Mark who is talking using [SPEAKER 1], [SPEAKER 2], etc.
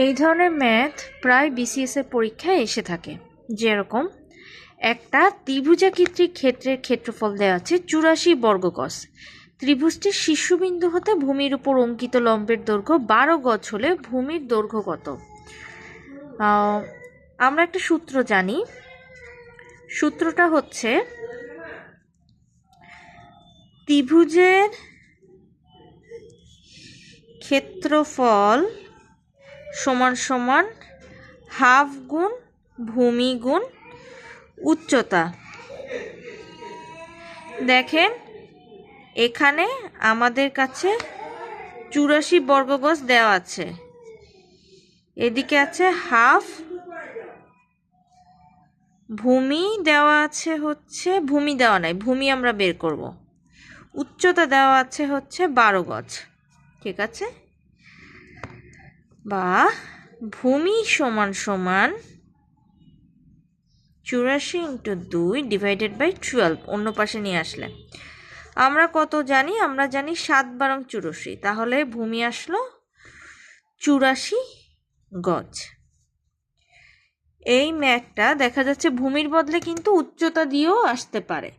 [SPEAKER 1] এই ধরনের ম্যাথ প্রায় বিসিএস এর পরীক্ষায় এসে থাকে। যেরকম একটা ত্রিভুজাকৃতির ক্ষেত্রের ক্ষেত্রফল দেওয়া আছে 84 বর্গ গজ। ত্রিভুজটির শীর্ষবিন্দু হতে ভূমির উপর অঙ্কিত লম্বের দৈর্ঘ্য 12 গজ হলে ভূমির দৈর্ঘ্য কত? আমরা একটা সূত্র জানি। সূত্রটা হচ্ছে ত্রিভুজের ক্ষেত্রফল সমান সমান হাফ গুণ ভূমি গুণ উচ্চতা। দেখেন এখানে আমাদের কাছে 84 বর্গ গজ দেওয়া আছে, এদিকে আছে হাফ, ভূমি দেওয়া আছে হচ্ছে, ভূমি দেওয়া নাই, ভূমি আমরা বের করব, উচ্চতা দেওয়া আছে হচ্ছে 12 গজ। ঠিক আছে, বা ভূমি সমান সমান 84 × 2 ডিভাইডেড বাই 12 অন্য পাশে নিয়ে আসলে আমরা কত জানি? আমরা জানি 7 × 84, তাহলে ভূমি আসলো 84 গজ। এই ম্যাথটা দেখা যাচ্ছে ভূমির বদলে কিন্তু উচ্চতা দিয়েও আসতে পারে।